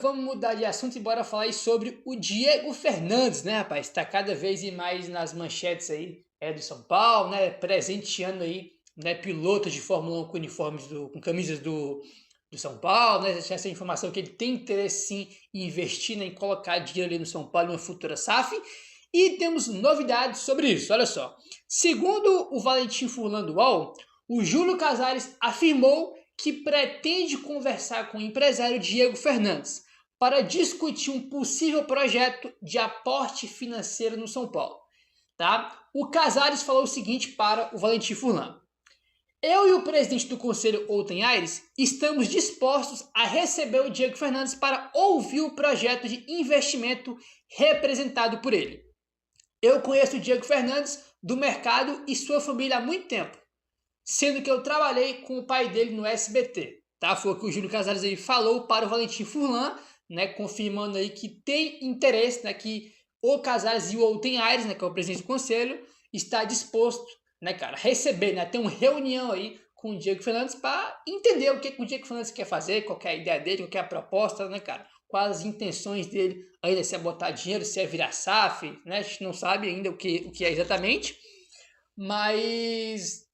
Vamos mudar de assunto e bora falar aí sobre o Diego Fernandes, né, rapaz? Está cada vez mais nas manchetes aí do São Paulo, né? Presenteando aí, né, pilotos de Fórmula 1 com uniformes com camisas do São Paulo, né? Essa informação que ele tem interesse sim em investir, né, em colocar dinheiro ali no São Paulo em uma futura SAF. E temos novidades sobre isso, olha só. Segundo o Valentim Furlan do UOL, o Júlio Casares afirmou que pretende conversar com o empresário Diego Fernandes para discutir um possível projeto de aporte financeiro no São Paulo. Tá? O Casares falou o seguinte para o Valentim Furlan: eu e o presidente do conselho, Outen Aires, estamos dispostos a receber o Diego Fernandes para ouvir o projeto de investimento representado por ele. Eu conheço o Diego Fernandes do mercado e sua família há muito tempo, sendo que eu trabalhei com o pai dele no SBT. Tá? Foi o que o Júlio Casares aí falou para o Valentim Furlan, né, confirmando aí que tem interesse, né, que o Casares e o Outen Aires, né, que é o presidente do conselho, está disposto, né, cara, a receber, né, ter uma reunião aí com o Diego Fernandes para entender o que o Diego Fernandes quer fazer, qual que é a ideia dele, qual que é a proposta, né, cara, quais as intenções dele, ainda se é botar dinheiro, se é virar SAF, né, a gente não sabe ainda o que é exatamente, mas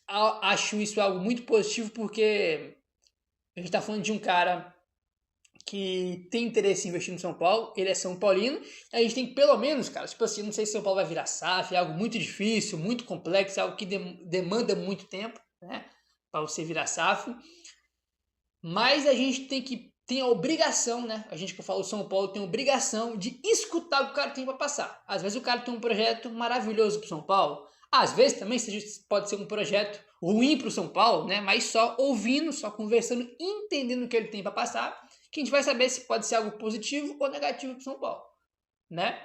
acho isso algo muito positivo porque a gente está falando de um cara que tem interesse em investir no São Paulo, ele é São Paulino, a gente tem que pelo menos, cara, tipo assim, não sei se São Paulo vai virar SAF, é algo muito difícil, muito complexo, é algo que demanda muito tempo, né, para você virar SAF, mas a gente tem a obrigação, né, a gente que eu falo São Paulo tem a obrigação de escutar o que o cara tem para passar. Às vezes o cara tem um projeto maravilhoso para São Paulo, às vezes também pode ser um projeto ruim para o São Paulo, né, mas só ouvindo, só conversando, entendendo o que ele tem para passar, que a gente vai saber se pode ser algo positivo ou negativo para o São Paulo, né?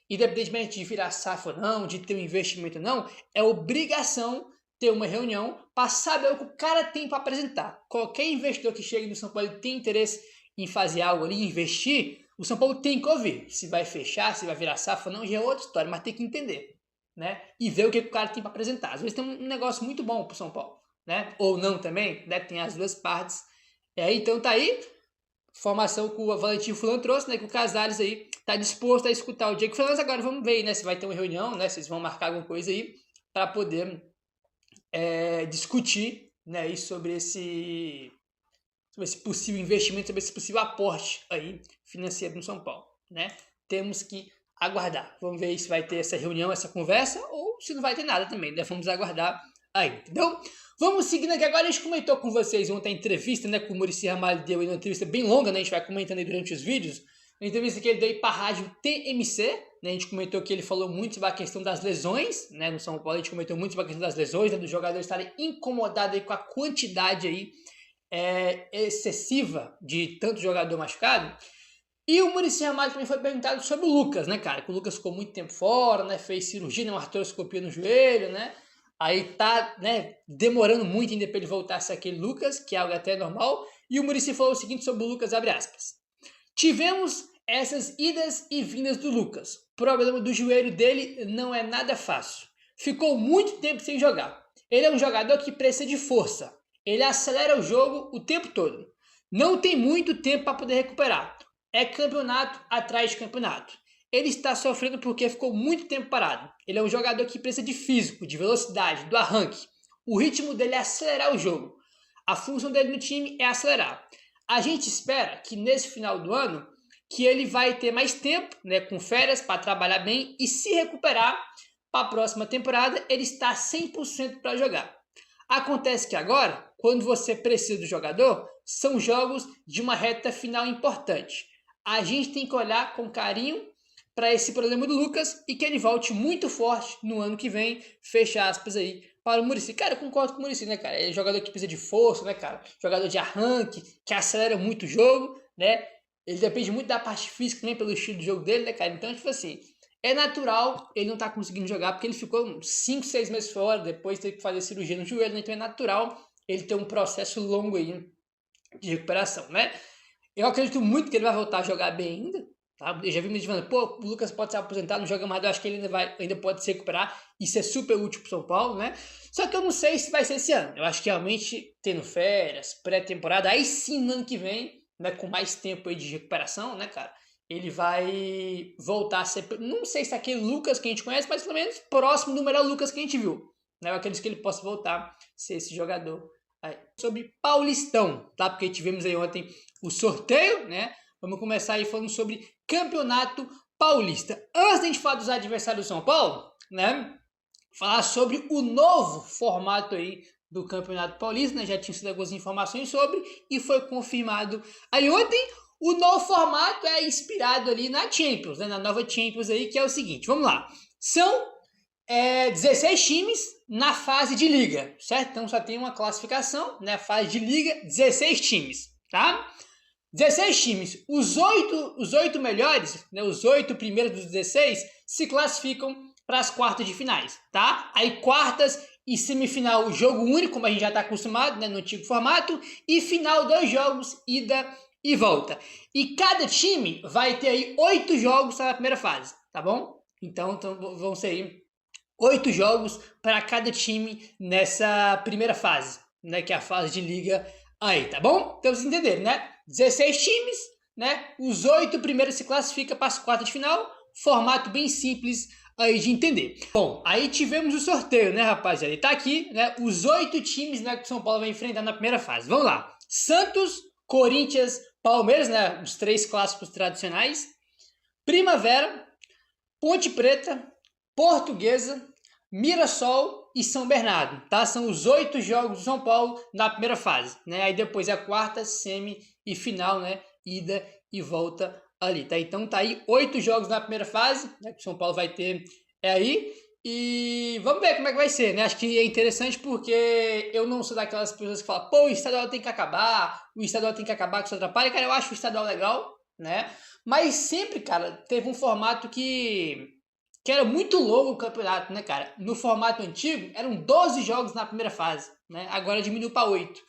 Independentemente de virar SAF ou não, de ter um investimento ou não, é obrigação ter uma reunião para saber o que o cara tem para apresentar. Qualquer investidor que chegue no São Paulo e tem interesse em fazer algo ali, investir, o São Paulo tem que ouvir. Se vai fechar, se vai virar SAF ou não, já é outra história, mas tem que entender, né? E ver o que o cara tem para apresentar. Às vezes tem um negócio muito bom para o São Paulo, né? Ou não também, né? Tem as duas partes. Então tá aí. Formação que o Valentim Furlan trouxe, né, que o Casares aí está disposto a escutar o Diego Fernandes. Agora vamos ver, né, se vai ter uma reunião, né, se vocês vão marcar alguma coisa aí para poder discutir, né, aí sobre esse possível investimento, sobre esse possível aporte aí financeiro no São Paulo, né? Temos que aguardar. Vamos ver se vai ter essa reunião, essa conversa, ou se não vai ter nada também, né? Vamos aguardar aí, entendeu? Vamos seguindo aqui agora. A gente comentou com vocês ontem a entrevista, né, que o Muricy Ramalho deu, uma entrevista bem longa, né, a gente vai comentando aí durante os vídeos, a entrevista que ele deu para a rádio TMC, né, a gente comentou que ele falou muito sobre a questão das lesões, né, no São Paulo a gente comentou muito sobre a questão das lesões, né, dos jogadores estarem incomodados aí com a quantidade aí excessiva de tanto jogador machucado. E o Muricy Ramalho também foi perguntado sobre o Lucas, né, cara, que o Lucas ficou muito tempo fora, né, fez cirurgia, né, uma artroscopia no joelho, né, aí tá, né, demorando muito ainda para ele voltar a ser aquele Lucas, que é algo até normal. E o Muricy falou o seguinte sobre o Lucas, abre aspas: tivemos essas idas e vindas do Lucas. O problema do joelho dele não é nada fácil. Ficou muito tempo sem jogar. Ele é um jogador que precisa de força. Ele acelera o jogo o tempo todo. Não tem muito tempo para poder recuperar. É campeonato atrás de campeonato. Ele está sofrendo porque ficou muito tempo parado. Ele é um jogador que precisa de físico, de velocidade, do arranque. O ritmo dele é acelerar o jogo. A função dele no time é acelerar. A gente espera que nesse final do ano que ele vai ter mais tempo, né, com férias, para trabalhar bem e se recuperar para a próxima temporada. Ele está 100% para jogar. Acontece que agora, quando você precisa do jogador, são jogos de uma reta final importante. A gente tem que olhar com carinho para esse problema do Lucas e que ele volte muito forte no ano que vem, fecha aspas aí, para o Muricy. Cara, eu concordo com o Muricy, né, cara? Ele é jogador que precisa de força, né, cara? Jogador de arranque, que acelera muito o jogo, né? Ele depende muito da parte física também, pelo estilo de jogo dele, né, cara? Então, tipo assim, é natural ele não tá conseguindo jogar, porque ele ficou 5, 6 meses fora, depois teve que fazer cirurgia no joelho, né? Então é natural ele ter um processo longo aí de recuperação, né? Eu acredito muito que ele vai voltar a jogar bem ainda, tá? Eu já vi me dizendo, pô, o Lucas pode ser aposentado, não joga mais, eu acho que ele ainda pode se recuperar. Isso é super útil pro São Paulo, né? Só que eu não sei se vai ser esse ano. Eu acho que realmente tendo férias, pré-temporada, aí sim no ano que vem né, com mais tempo aí de recuperação, né, cara, ele vai voltar a ser, não sei se é aquele Lucas que a gente conhece, mas pelo menos próximo do melhor Lucas que a gente viu, né, eu acredito que ele possa voltar a ser esse jogador aí. Sobre Paulistão, tá, porque tivemos aí ontem o sorteio, né, vamos começar aí falando sobre Campeonato Paulista. Antes de a gente falar dos adversários do São Paulo, né, falar sobre o novo formato aí do Campeonato Paulista, né? Já tinha sido algumas informações sobre e foi confirmado aí ontem. O novo formato é inspirado ali na Champions, né? Na nova Champions aí, que é o seguinte, vamos lá. São 16 times na fase de liga, certo? Então só tem uma classificação, né? Fase de liga, 16 times, tá? 16 times, os 8 melhores, né, os 8 primeiros dos 16 se classificam para as quartas de finais, tá? Aí quartas e semifinal, jogo único, como a gente já está acostumado, né, no antigo formato, e final 2 jogos, ida e volta. E cada time vai ter aí 8 jogos na primeira fase, tá bom? Então vão ser aí 8 jogos para cada time nessa primeira fase, né, que é a fase de liga aí, tá bom? Então vocês entenderam, né? 16 times, né? Os 8 primeiros se classificam para as quartas de final, formato bem simples aí de entender. Bom, aí tivemos o sorteio, né, rapaziada? E tá aqui, né, os 8 times, né, que o São Paulo vai enfrentar na primeira fase. Vamos lá. Santos, Corinthians, Palmeiras, né, os 3 clássicos tradicionais. Primavera, Ponte Preta, Portuguesa, Mirassol e São Bernardo, tá? São os 8 jogos do São Paulo na primeira fase, né? Aí depois é a quarta, semi e final, né? Ida e volta ali, tá? Então tá aí 8 jogos na primeira fase, né? Que o São Paulo vai ter aí. E vamos ver como é que vai ser, né? Acho que é interessante porque eu não sou daquelas pessoas que falam, pô, o estadual tem que acabar, o estadual tem que acabar, que isso atrapalha. Cara, eu acho o estadual legal, né? Mas sempre, cara, teve um formato que era muito longo o campeonato, né, cara? No formato antigo, eram 12 jogos na primeira fase, né? Agora diminuiu para 8.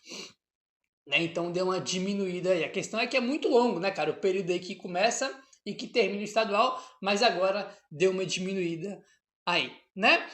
Né? Então deu uma diminuída aí. A questão é que é muito longo, né, cara? O período aí que começa e que termina o estadual, mas agora deu uma diminuída aí, né?